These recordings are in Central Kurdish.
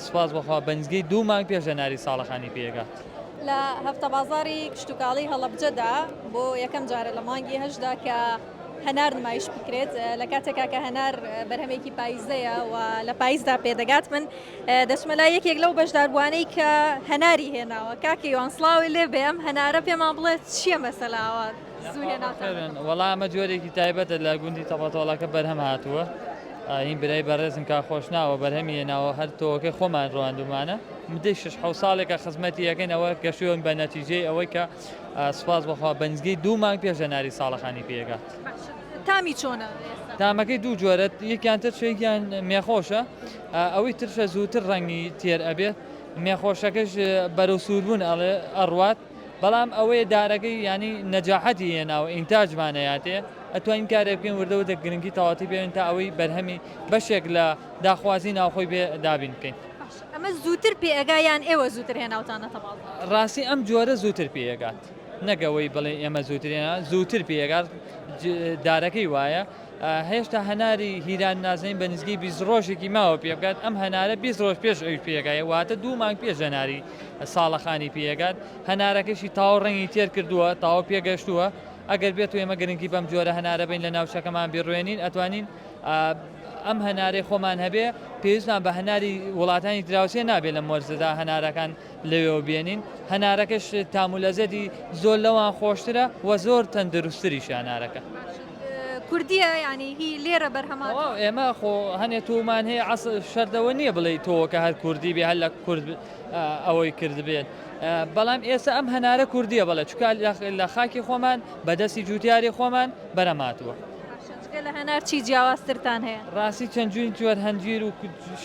سوپاس بەخوا بەنزگەی 2 مانگ پێش هەناری ساڵەخانی پێگات. لە هەفتە بازاری کشتتوکاڵی هەڵەبجەدا بۆ یەکەم جارە لە مانگی هەشدا کە هەنار نمایش بکرێت لە کاتێکا کە هەنار بەرهەمێکی پاییزەیە و لە پاییزدا پێدەگات من دەچمە لای یەکێک لەو بەشداربوانەی کە هەناری هێناوە کاکی یوانسلااوی لێ بێم هەنارە پێمان بڵێت چییە مەسەلاوە زوو هێناوە. وەڵام ئەمە جۆرێکی تایبەتە لە گوندی تەپەتۆڵەکە بەرهەم هاتووە. این برای بەڕێزم کا خۆش ناوە بەرهەمی هێناوە هەر تۆکەی خۆمان ڕواندومانە مدەی 6 ساڵێکە خزمەتی یەکەینەوە گەشتوون بە نەتیجەی ئەوەی کە سوپاس بەخوا بەنزگەی 2 مانگ پێش هەناری ساڵەخانی پێگات. تامی چۆنە؟ تامەکەی دوو جۆرە یەکیان تر شوێکیان مێخۆشە ئەوەی ترشە زووتر ڕەنگی تێر ئەبێت مێخۆشەکەش بەرەو سووربوون ئەڵێ ئەڕوات بەڵام ئەوەیە دارەکەی ینی نەجاحەتی هێناوە ئینتاجمانەیاتێ ئەتوانین کارێک بکەین وردەوە گرنگی تەواتی بێن تا ئەوەی بەرهەمی بەشێک لە داخوازی ناوخۆی بێ دابین بکەین. ئەمە زووتر پێئگایان ئێوە زووتر هێناوتانە تەواو. ڕاستی ئەم جۆرە زووتر پێگات نەگەوەی بڵێ ئێمە زووترێنە زووتر پێگات دارەکەی وایە هێشتا هەناری هیران نازنین بە نزگی 20 ڕۆژێکی ماوە پێبگات ئەم هەنارە 20 ڕۆژ پێش ئەوی پێگایە واتە 2 مانگ پێش هەناری ساڵەخانی پێگات هەنارەکەشی تاو ڕەنگی تێر کردووە تاوە پێگەشتووە ئەگەر بێت و ئێمە گرنگی بەم جۆرە هەنارە بین لە ناوچەکەمان بیڕوێنین ئەتوانین ئەم هەنارەی خۆمان هەبێ پێویستمان بە هەناری وڵاتانی دراوسێ نابێت لە مۆرزدا هەنارەکان لەوێ بێنین هەنارەکەش تامولەزەتی زۆر لەوان خۆشترە و زۆر تەندروستریش هەنارەکە. کوردیە ینی هی لێرە بەرهەمان ئێمە خۆ هەنێ تومان هەیە شەردەوە نییە بڵێ تۆ کە هەر کوردی بێ هەر لە کورد ئەوەی کرد بێت بەڵام ئێستا ئەم هەنارە کوردیە بڵێ چکە لە خاکی خۆمان بەدەستی جوتیاری خۆمان بەرەماتوە. لە هەنار چی جیاوازترتان هەیە؟ ڕاستی چەندجوین جۆر هەنجیر و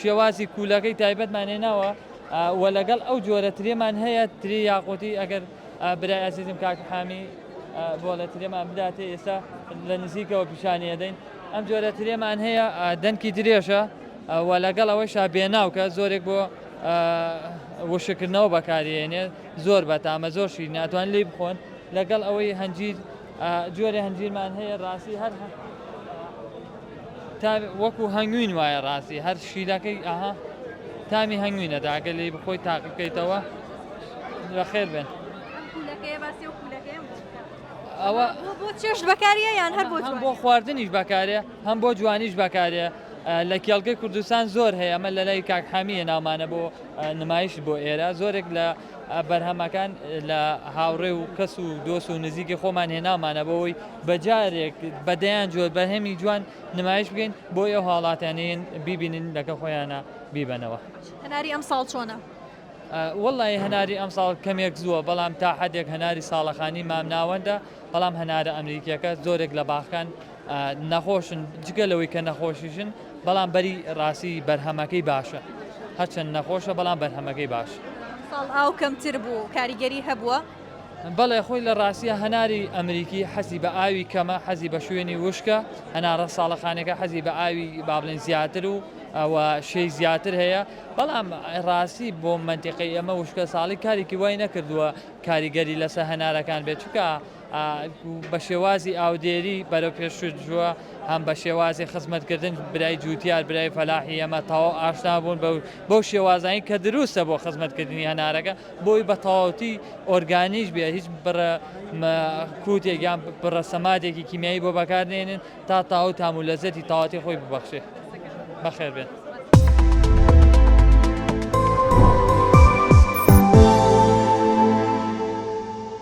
شێوازی کوولەکەی تایبەتمانێناوە و لەگەڵ ئەو جۆرە ترێمان هەیە تری یاقوتی ئەگەر برای ئازیزم کاک حامی بۆ لە ترێمان بداتێ ئێستا لە نزیکەوە پیشانیە دەین ئەم جۆرە ترێمان هەیە دەنکی درێژە و لەگەڵ ئەوەیشا بێناوکە زۆرێک بۆ وشکردنەوە بەکارێنێ زۆر بەتامە زۆر شیرین ناتوان لێ بخۆن لەگەڵ ئەوەی هەنجیر جۆرە هەنجیرمان هەیە ڕاستی هەر وەکو هەنگوین وایە ڕاستی هەر شیرەکەی ئاها تامی هەنگوینە داگە لێ بخۆی تاقیکەیتەوە بەخێر بێن. ئەوە بۆ چێشت بەکاریە یان هەر بۆ خواردنیش بەکارێ هەم بۆ جوانیش بەکارێ لە کێڵگەی کوردستان زۆر هەیە ئەمە لە لای کاک حامیە ناومانە بۆ نمایش بۆ ئێرە زۆرێک لە بەرهەمەکان لە هاوڕێ و کەس و دۆست و نزیکی خۆمان هێناومانە بۆەوەی بەجارێک بەدەیان جۆر بەرهەمی جوان نمایش بگەین بۆ ئەو هاڵاتیانەیەن بیبینن لەکە خۆیانە بیبەنەوە. هەناری ئەم ساڵ چۆنە؟ وەڵی هەناری ئەم ساڵ کەمێک زووە بەڵام تا حدێک هەناری ساڵەخانی مام ناوەندە بەڵام هەنارە ئەمریکیەکە زۆرێک لە باخەکان نەخۆشن جگەلەوەی کە نەخۆشیشن بەڵام بەری ڕاستی بەرهەمەکەی باشە هەرچەند نەخۆشە بەڵام بەرهەمەکەی باش. ساڵ ئاو کەمتر بوو کاریگەری هەبووە؟ بەڵێ خۆی لە ڕاستیە هەناری ئەمریکی حەزی بە ئاوی کەمە حەزی بە شوێنی وشکە هەنارە ساڵەخانەکە حەزی بە ئاوی بابلێن زیاتر و شەی زیاتر هەیە بەڵام ڕاستی بۆ منتیقی ئەمە وشکە ساڵی کارێکی وای نەکردووە کاریگەری لەسەر هەنارەکان بێت چکە بە شێوازی ئاودێری بەرەو پێشوە هەم بە شێوازی خزمەتکردن برای جوتیار برای فەلاحی ئەمە تەواو ئاشنا بوون بەو شێوازانی کە دروستە بۆ خزمەتکردنی هەنارەکە بۆی بە تەواوەتی ئۆرگانیش بێ هیچ بڕە کووتێک یان بڕە سەمادێکی کیمیایی بۆ بەکارنێنن تا تاو تامولەزەتی تەواتی خۆی ببەخشێ. بەخێر بێت.